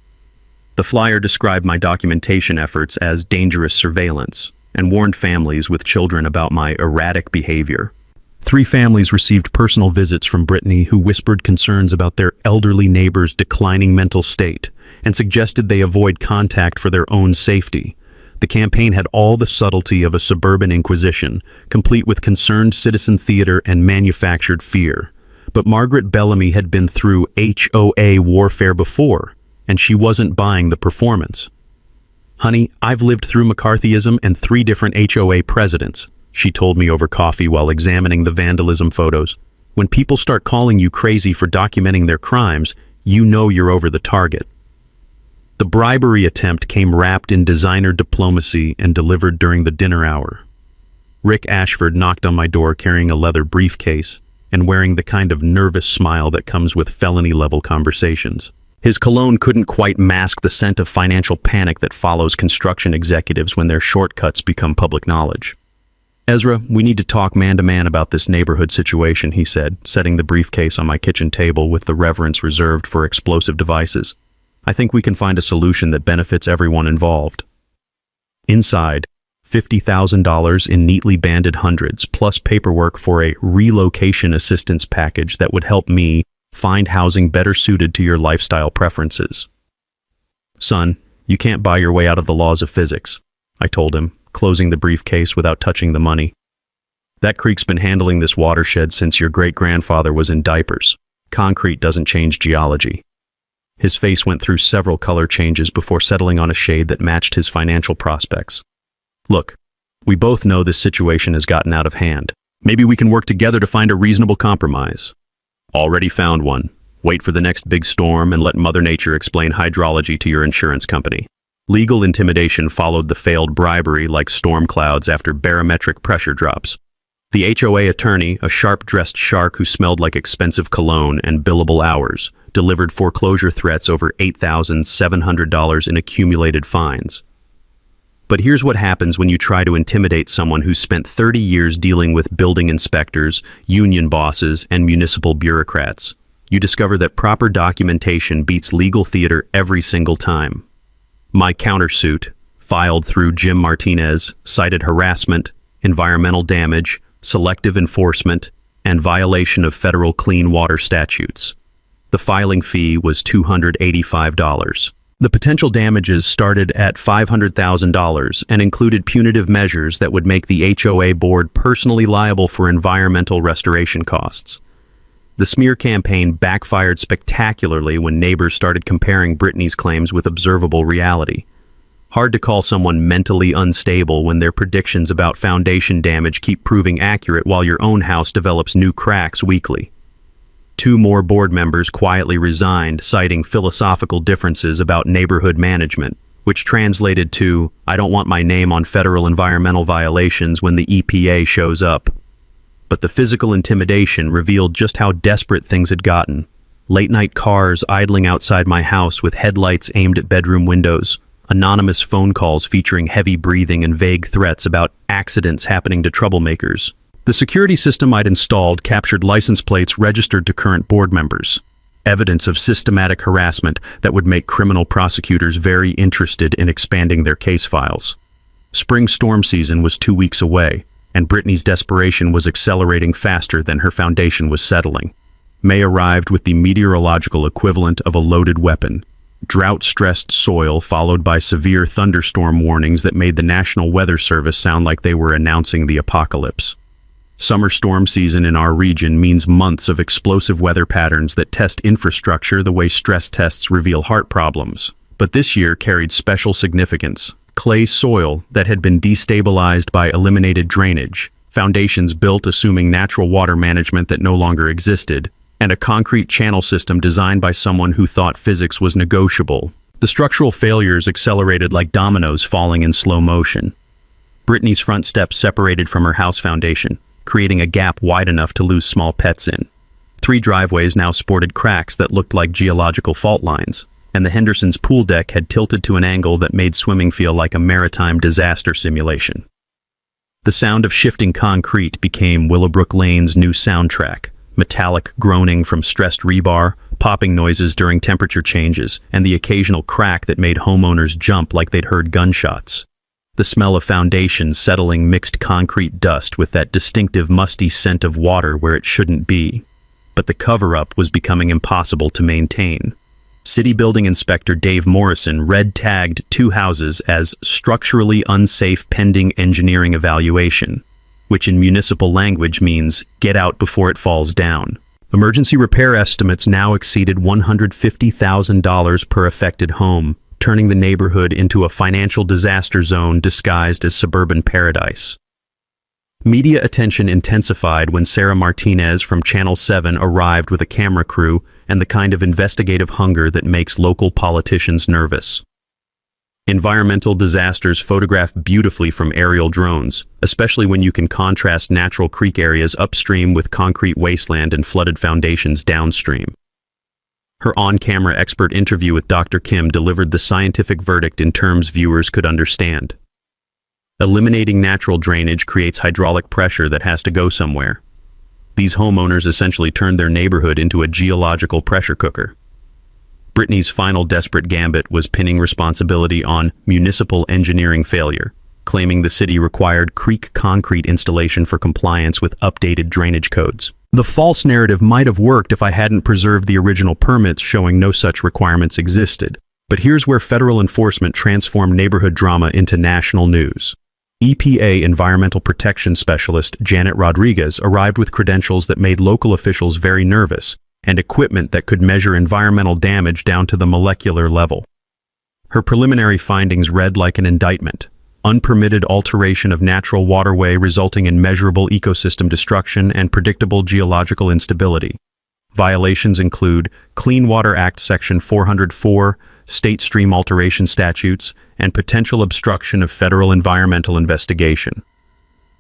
The flyer described my documentation efforts as dangerous surveillance and warned families with children about my erratic behavior. 3 families received personal visits from Brittany who whispered concerns about their elderly neighbor's declining mental state and suggested they avoid contact for their own safety. The campaign had all the subtlety of a suburban inquisition, complete with concerned citizen theater and manufactured fear. But Margaret Bellamy had been through HOA warfare before, and she wasn't buying the performance. "Honey, I've lived through McCarthyism and 3 different HOA presidents," she told me over coffee while examining the vandalism photos. "When people start calling you crazy for documenting their crimes, you know you're over the target." The bribery attempt came wrapped in designer diplomacy and delivered during the dinner hour. Rick Ashford knocked on my door carrying a leather briefcase and wearing the kind of nervous smile that comes with felony-level conversations. His cologne couldn't quite mask the scent of financial panic that follows construction executives when their shortcuts become public knowledge. "Ezra, we need to talk man-to-man about this neighborhood situation," he said, setting the briefcase on my kitchen table with the reverence reserved for explosive devices. "I think we can find a solution that benefits everyone involved." Inside, $50,000 in neatly banded hundreds, plus paperwork for a relocation assistance package that would help me find housing better suited to your lifestyle preferences. "Son, you can't buy your way out of the laws of physics," I told him, closing the briefcase without touching the money. "That creek's been handling this watershed since your great-grandfather was in diapers. Concrete doesn't change geology." His face went through several color changes before settling on a shade that matched his financial prospects. "Look, we both know this situation has gotten out of hand. Maybe we can work together to find a reasonable compromise." "Already found one. Wait for the next big storm and let Mother Nature explain hydrology to your insurance company." Legal intimidation followed the failed bribery like storm clouds after barometric pressure drops. The HOA attorney, a sharp-dressed shark who smelled like expensive cologne and billable hours, delivered foreclosure threats over $8,700 in accumulated fines. But here's what happens when you try to intimidate someone who spent 30 years dealing with building inspectors, union bosses, and municipal bureaucrats. You discover that proper documentation beats legal theater every single time. My countersuit, filed through Jim Martinez, cited harassment, environmental damage, selective enforcement, and violation of federal clean water statutes. The filing fee was $285. The potential damages started at $500,000 and included punitive measures that would make the HOA board personally liable for environmental restoration costs. The smear campaign backfired spectacularly when neighbors started comparing Brittany's claims with observable reality. Hard to call someone mentally unstable when their predictions about foundation damage keep proving accurate while your own house develops new cracks weekly. 2 more board members quietly resigned, citing philosophical differences about neighborhood management, which translated to, "I don't want my name on federal environmental violations when the EPA shows up." But the physical intimidation revealed just how desperate things had gotten. Late-night cars idling outside my house with headlights aimed at bedroom windows, anonymous phone calls featuring heavy breathing and vague threats about accidents happening to troublemakers. The security system I'd installed captured license plates registered to current board members, evidence of systematic harassment that would make criminal prosecutors very interested in expanding their case files. Spring storm season was 2 weeks away, and Brittany's desperation was accelerating faster than her foundation was settling. May arrived with the meteorological equivalent of a loaded weapon. Drought-stressed soil followed by severe thunderstorm warnings that made the National Weather Service sound like they were announcing the apocalypse. Summer storm season in our region means months of explosive weather patterns that test infrastructure the way stress tests reveal heart problems. But this year carried special significance. Clay soil that had been destabilized by eliminated drainage, foundations built assuming natural water management that no longer existed, and a concrete channel system designed by someone who thought physics was negotiable. The structural failures accelerated like dominoes falling in slow motion. Brittany's front steps separated from her house foundation, creating a gap wide enough to lose small pets in. 3 driveways now sported cracks that looked like geological fault lines, and the Henderson's pool deck had tilted to an angle that made swimming feel like a maritime disaster simulation. The sound of shifting concrete became Willowbrook Lane's new soundtrack. Metallic groaning from stressed rebar, popping noises during temperature changes, and the occasional crack that made homeowners jump like they'd heard gunshots. The smell of foundations settling mixed concrete dust with that distinctive musty scent of water where it shouldn't be. But the cover-up was becoming impossible to maintain. City Building Inspector Dave Morrison red-tagged 2 houses as structurally unsafe pending engineering evaluation, which in municipal language means get out before it falls down. Emergency repair estimates now exceeded $150,000 per affected home, turning the neighborhood into a financial disaster zone disguised as suburban paradise. Media attention intensified when Sarah Martinez from Channel 7 arrived with a camera crew and the kind of investigative hunger that makes local politicians nervous. Environmental disasters photograph beautifully from aerial drones, especially when you can contrast natural creek areas upstream with concrete wasteland and flooded foundations downstream. Her on-camera expert interview with Dr. Kim delivered the scientific verdict in terms viewers could understand. Eliminating natural drainage creates hydraulic pressure that has to go somewhere. These homeowners essentially turned their neighborhood into a geological pressure cooker. Brittany's final desperate gambit was pinning responsibility on municipal engineering failure, claiming the city required creek concrete installation for compliance with updated drainage codes. The false narrative might have worked if I hadn't preserved the original permits showing no such requirements existed. But here's where federal enforcement transformed neighborhood drama into national news. EPA Environmental Protection Specialist Janet Rodriguez arrived with credentials that made local officials very nervous, and equipment that could measure environmental damage down to the molecular level. Her preliminary findings read like an indictment: unpermitted alteration of natural waterway resulting in measurable ecosystem destruction and predictable geological instability. Violations include Clean Water Act Section 404, state stream alteration statutes, and potential obstruction of federal environmental investigation.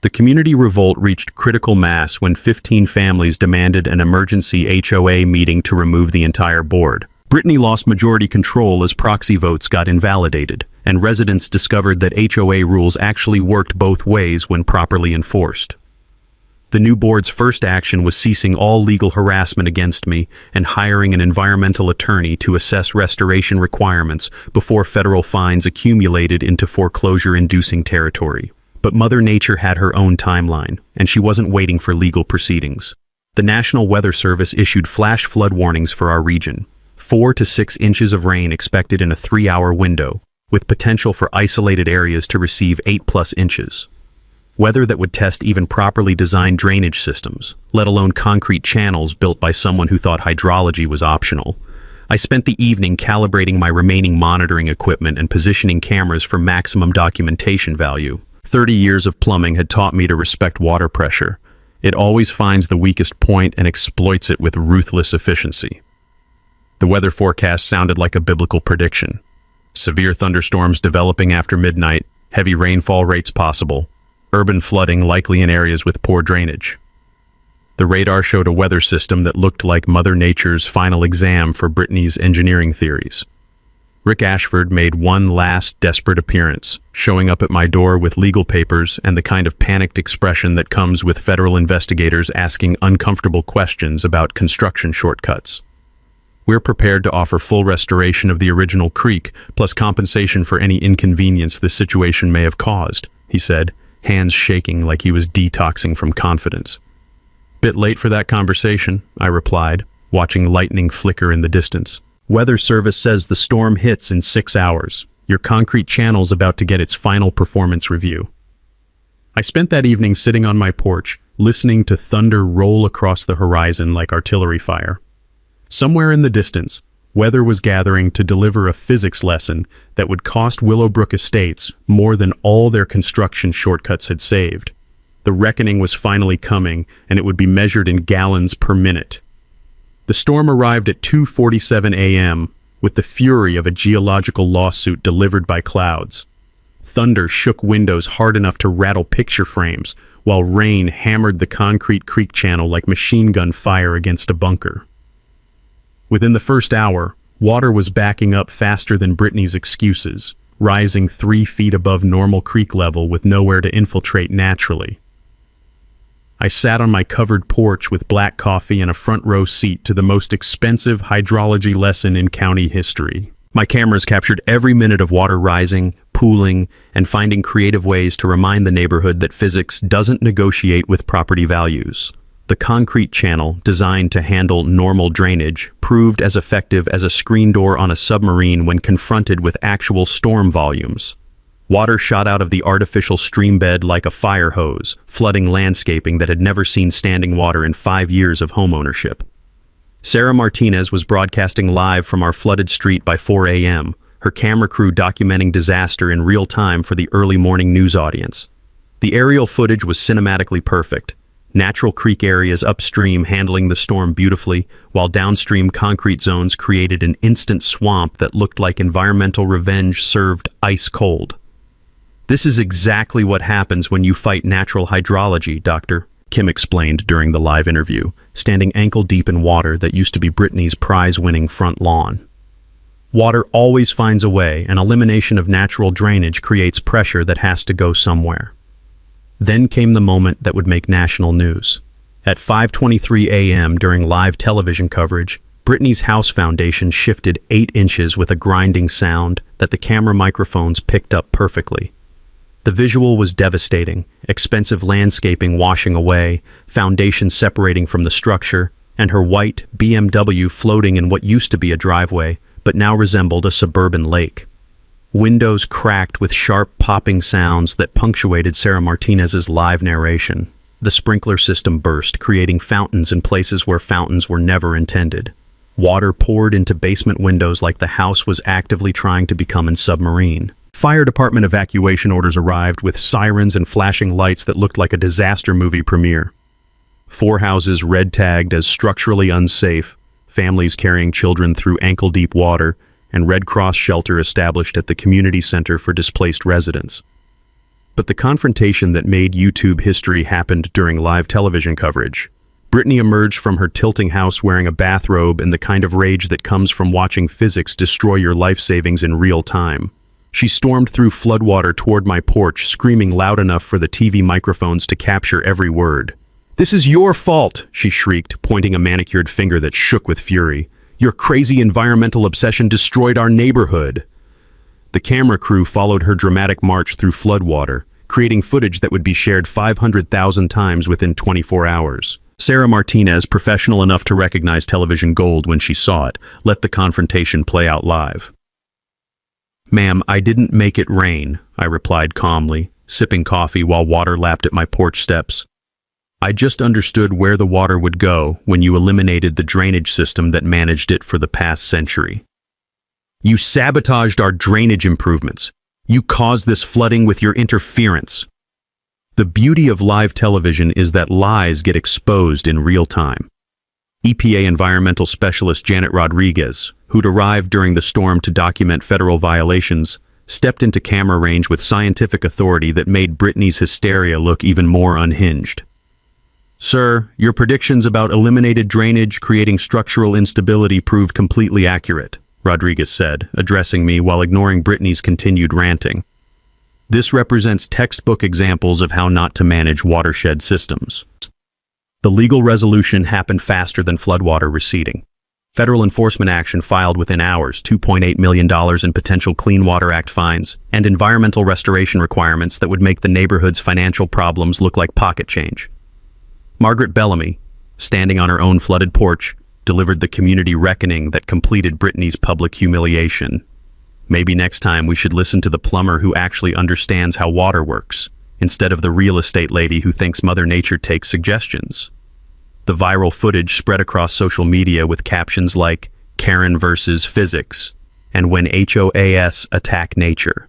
The community revolt reached critical mass when 15 families demanded an emergency HOA meeting to remove the entire board. Brittany lost majority control as proxy votes got invalidated, and residents discovered that HOA rules actually worked both ways when properly enforced. The new board's first action was ceasing all legal harassment against me and hiring an environmental attorney to assess restoration requirements before federal fines accumulated into foreclosure-inducing territory. But Mother Nature had her own timeline, and she wasn't waiting for legal proceedings. The National Weather Service issued flash flood warnings for our region. 4 to 6 inches of rain expected in a 3-hour window, with potential for isolated areas to receive 8+ inches. Weather that would test even properly designed drainage systems, let alone concrete channels built by someone who thought hydrology was optional. I spent the evening calibrating my remaining monitoring equipment and positioning cameras for maximum documentation value. 30 years of plumbing had taught me to respect water pressure. It always finds the weakest point and exploits it with ruthless efficiency. The weather forecast sounded like a biblical prediction. Severe thunderstorms developing after midnight, heavy rainfall rates possible, urban flooding likely in areas with poor drainage. The radar showed a weather system that looked like Mother Nature's final exam for Brittany's engineering theories. Rick Ashford made one last desperate appearance, showing up at my door with legal papers and the kind of panicked expression that comes with federal investigators asking uncomfortable questions about construction shortcuts. We're prepared to offer full restoration of the original creek, plus compensation for any inconvenience this situation may have caused, he said, hands shaking like he was detoxing from confidence. Bit late for that conversation, I replied, watching lightning flicker in the distance. Weather Service says the storm hits in 6 hours. Your concrete channel's about to get its final performance review. I spent that evening sitting on my porch, listening to thunder roll across the horizon like artillery fire. Somewhere in the distance, weather was gathering to deliver a physics lesson that would cost Willowbrook Estates more than all their construction shortcuts had saved. The reckoning was finally coming, and it would be measured in gallons per minute. The storm arrived at 2:47 a.m. with the fury of a geological lawsuit delivered by clouds. Thunder shook windows hard enough to rattle picture frames, while rain hammered the concrete creek channel like machine gun fire against a bunker. Within the first hour, water was backing up faster than Brittany's excuses, rising 3 feet above normal creek level with nowhere to infiltrate naturally. I sat on my covered porch with black coffee and a front row seat to the most expensive hydrology lesson in county history. My cameras captured every minute of water rising, pooling, and finding creative ways to remind the neighborhood that physics doesn't negotiate with property values. The concrete channel, designed to handle normal drainage, proved as effective as a screen door on a submarine when confronted with actual storm volumes. Water shot out of the artificial stream bed like a fire hose, flooding landscaping that had never seen standing water in 5 years of homeownership. Sarah Martinez was broadcasting live from our flooded street by 4 a.m., her camera crew documenting disaster in real time for the early morning news audience. The aerial footage was cinematically perfect. Natural creek areas upstream handling the storm beautifully, while downstream concrete zones created an instant swamp that looked like environmental revenge served ice cold. "This is exactly what happens when you fight natural hydrology, Doctor," Kim explained during the live interview, standing ankle-deep in water that used to be Brittany's prize-winning front lawn. Water always finds a way, and elimination of natural drainage creates pressure that has to go somewhere. Then came the moment that would make national news. At 5:23 a.m. during live television coverage, Brittany's house foundation shifted 8 inches with a grinding sound that the camera microphones picked up perfectly. The visual was devastating, expensive landscaping washing away, foundation separating from the structure, and her white BMW floating in what used to be a driveway, but now resembled a suburban lake. Windows cracked with sharp popping sounds that punctuated Sarah Martinez's live narration. The sprinkler system burst, creating fountains in places where fountains were never intended. Water poured into basement windows like the house was actively trying to become a submarine. Fire department evacuation orders arrived with sirens and flashing lights that looked like a disaster movie premiere. 4 houses red-tagged as structurally unsafe, families carrying children through ankle-deep water, and Red Cross shelter established at the community center for displaced residents. But the confrontation that made YouTube history happened during live television coverage. Brittany emerged from her tilting house wearing a bathrobe and the kind of rage that comes from watching physics destroy your life savings in real time. She stormed through floodwater toward my porch, screaming loud enough for the TV microphones to capture every word. "This is your fault," she shrieked, pointing a manicured finger that shook with fury. "Your crazy environmental obsession destroyed our neighborhood." The camera crew followed her dramatic march through floodwater, creating footage that would be shared 500,000 times within 24 hours. Sarah Martinez, professional enough to recognize television gold when she saw it, let the confrontation play out live. "Ma'am, I didn't make it rain," I replied calmly, sipping coffee while water lapped at my porch steps. "I just understood where the water would go when you eliminated the drainage system that managed it for the past century. You sabotaged our drainage improvements. You caused this flooding with your interference." The beauty of live television is that lies get exposed in real time. EPA environmental specialist Janet Rodriguez, who'd arrived during the storm to document federal violations, stepped into camera range with scientific authority that made Brittany's hysteria look even more unhinged. "Sir, your predictions about eliminated drainage creating structural instability proved completely accurate," Rodriguez said, addressing me while ignoring Brittany's continued ranting. "This represents textbook examples of how not to manage watershed systems." The legal resolution happened faster than floodwater receding. Federal enforcement action filed within hours, $2.8 million in potential Clean Water Act fines, and environmental restoration requirements that would make the neighborhood's financial problems look like pocket change. Margaret Bellamy, standing on her own flooded porch, delivered the community reckoning that completed Brittany's public humiliation. Maybe next time we should listen to the plumber who actually understands how water works, instead of the real estate lady who thinks Mother Nature takes suggestions. The viral footage spread across social media with captions like "Karen versus physics" and "When HOAs attack nature."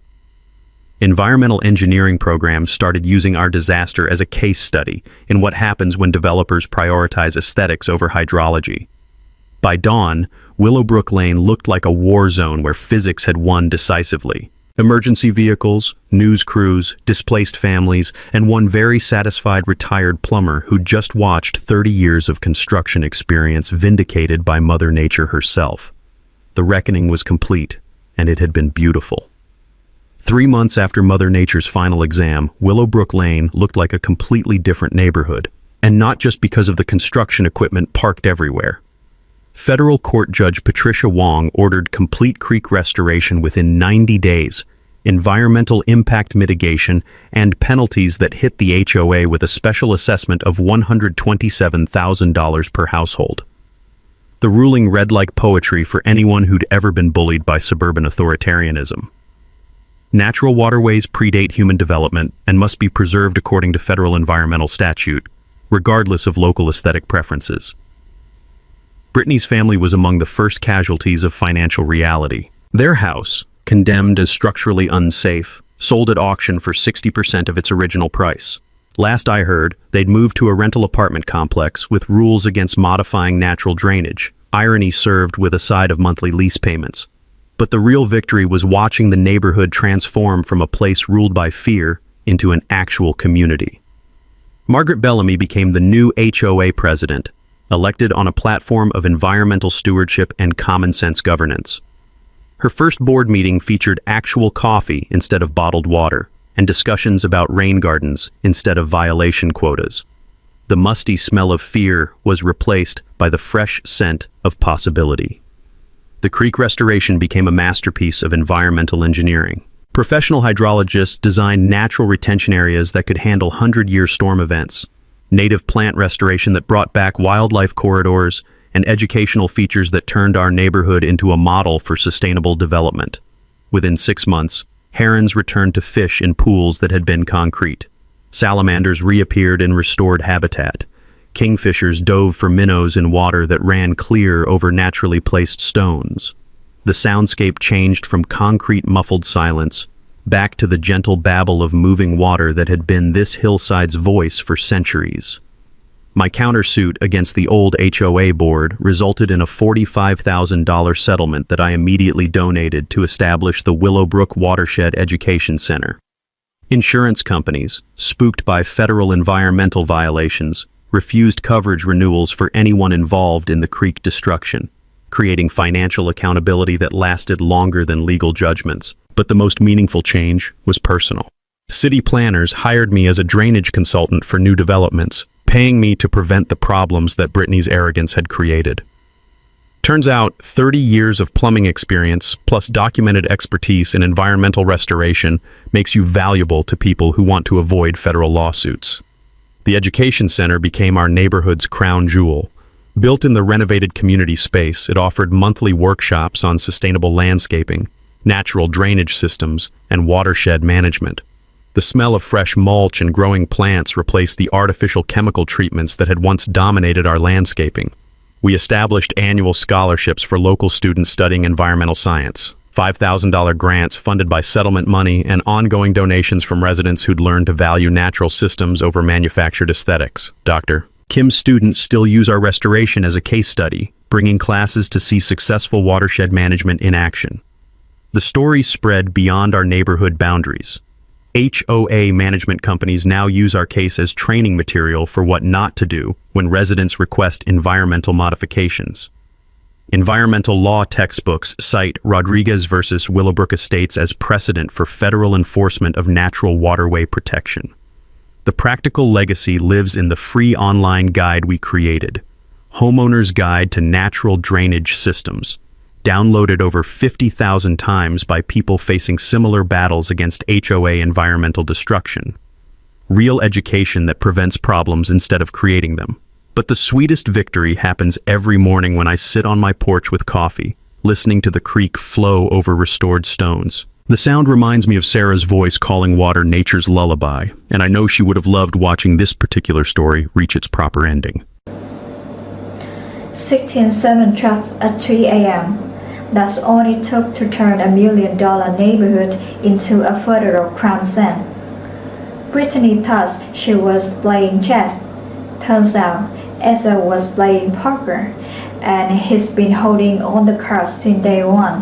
Environmental engineering programs started using our disaster as a case study in what happens when developers prioritize aesthetics over hydrology. By dawn, Willowbrook Lane looked like a war zone where physics had won decisively. Emergency vehicles, news crews, displaced families, and one very satisfied retired plumber who just watched 30 years of construction experience vindicated by Mother Nature herself. The reckoning was complete, and it had been beautiful. 3 months after Mother Nature's final exam, Willowbrook Lane looked like a completely different neighborhood, and not just because of the construction equipment parked everywhere. Federal Court Judge Patricia Wong ordered complete creek restoration within 90 days, environmental impact mitigation, and penalties that hit the HOA with a special assessment of $127,000 per household. The ruling read like poetry for anyone who'd ever been bullied by suburban authoritarianism. Natural waterways predate human development and must be preserved according to federal environmental statute, regardless of local aesthetic preferences. Brittany's family was among the first casualties of financial reality. Their house, condemned as structurally unsafe, sold at auction for 60% of its original price. Last I heard, they'd moved to a rental apartment complex with rules against modifying natural drainage, irony served with a side of monthly lease payments. But the real victory was watching the neighborhood transform from a place ruled by fear into an actual community. Margaret Bellamy became the new HOA president, elected on a platform of environmental stewardship and common sense governance. Her first board meeting featured actual coffee instead of bottled water, and discussions about rain gardens instead of violation quotas. The musty smell of fear was replaced by the fresh scent of possibility. The creek restoration became a masterpiece of environmental engineering. Professional hydrologists designed natural retention areas that could handle 100-year storm events, native plant restoration that brought back wildlife corridors, and educational features that turned our neighborhood into a model for sustainable development. Within 6 months, herons returned to fish in pools that had been concrete. Salamanders reappeared in restored habitat. Kingfishers dove for minnows in water that ran clear over naturally placed stones. The soundscape changed from concrete muffled silence back to the gentle babble of moving water that had been this hillside's voice for centuries. My countersuit against the old HOA board resulted in a $45,000 settlement that I immediately donated to establish the Willowbrook Watershed Education Center. Insurance companies, spooked by federal environmental violations, refused coverage renewals for anyone involved in the creek destruction, creating financial accountability that lasted longer than legal judgments. But the most meaningful change was personal. City planners hired me as a drainage consultant for new developments, paying me to prevent the problems that Brittany's arrogance had created. Turns out, 30 years of plumbing experience, plus documented expertise in environmental restoration, makes you valuable to people who want to avoid federal lawsuits. The Education Center became our neighborhood's crown jewel. Built in the renovated community space, it offered monthly workshops on sustainable landscaping, natural drainage systems, and watershed management. The smell of fresh mulch and growing plants replaced the artificial chemical treatments that had once dominated our landscaping. We established annual scholarships for local students studying environmental science, $5,000 grants funded by settlement money, and ongoing donations from residents who'd learned to value natural systems over manufactured aesthetics. Dr. Kim's students still use our restoration as a case study, bringing classes to see successful watershed management in action. The story spread beyond our neighborhood boundaries. HOA management companies now use our case as training material for what not to do when residents request environmental modifications. Environmental law textbooks cite Rodriguez versus Willowbrook Estates as precedent for federal enforcement of natural waterway protection. The practical legacy lives in the free online guide we created, Homeowner's Guide to Natural Drainage Systems, downloaded over 50,000 times by people facing similar battles against HOA environmental destruction. Real education that prevents problems instead of creating them. But the sweetest victory happens every morning when I sit on my porch with coffee, listening to the creek flow over restored stones. The sound reminds me of Sarah's voice calling water nature's lullaby, and I know she would have loved watching this particular story reach its proper ending. 16-7 trucks at 3 a.m. That's all it took to turn $1 million neighborhood into a federal crime scene. Brittany thought she was playing chess. Turns out, Asa was playing poker, and he's been holding on the cards since day one.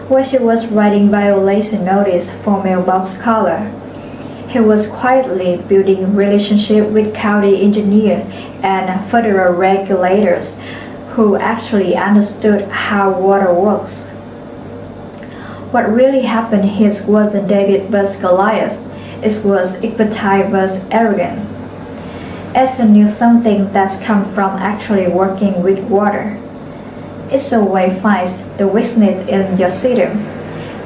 When she was writing violation notice for mailbox caller, he was quietly building relationship with county engineer and federal regulators who actually understood how water works. What really happened here wasn't David vs. Goliath, it was equity vs. arrogance. Asa knew something that's come from actually working with water. It's a way finds the weakness in your system,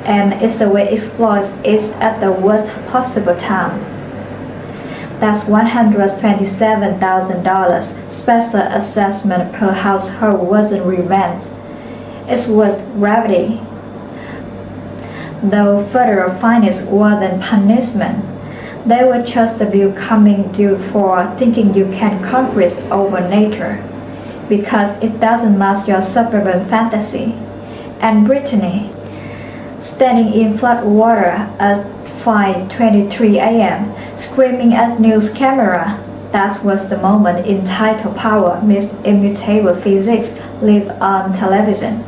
and it's a way exploits it at the worst possible time. That's $127,000 special assessment per household wasn't revenge. It was gravity. Though federal fines wasn't punishment, they were just the bill coming due for thinking you can conquest over nature, because it doesn't match your suburban fantasy. And Brittany, standing in flood water at 5:23 a.m., screaming at news camera, that was the moment in tidal power meets immutable physics live on television.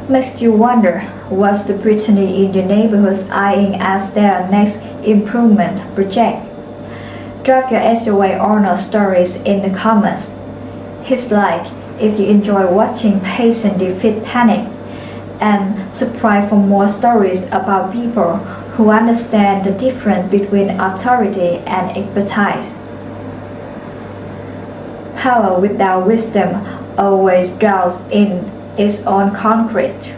Makes you wonder, what's the Brittany in your neighborhood eyeing as their next improvement project? Drop your HOA owner stories in the comments. His like if you enjoy watching patient defeat panic, and subscribe for more stories about people who understand the difference between authority and expertise. Power without wisdom always drowns in its own concrete.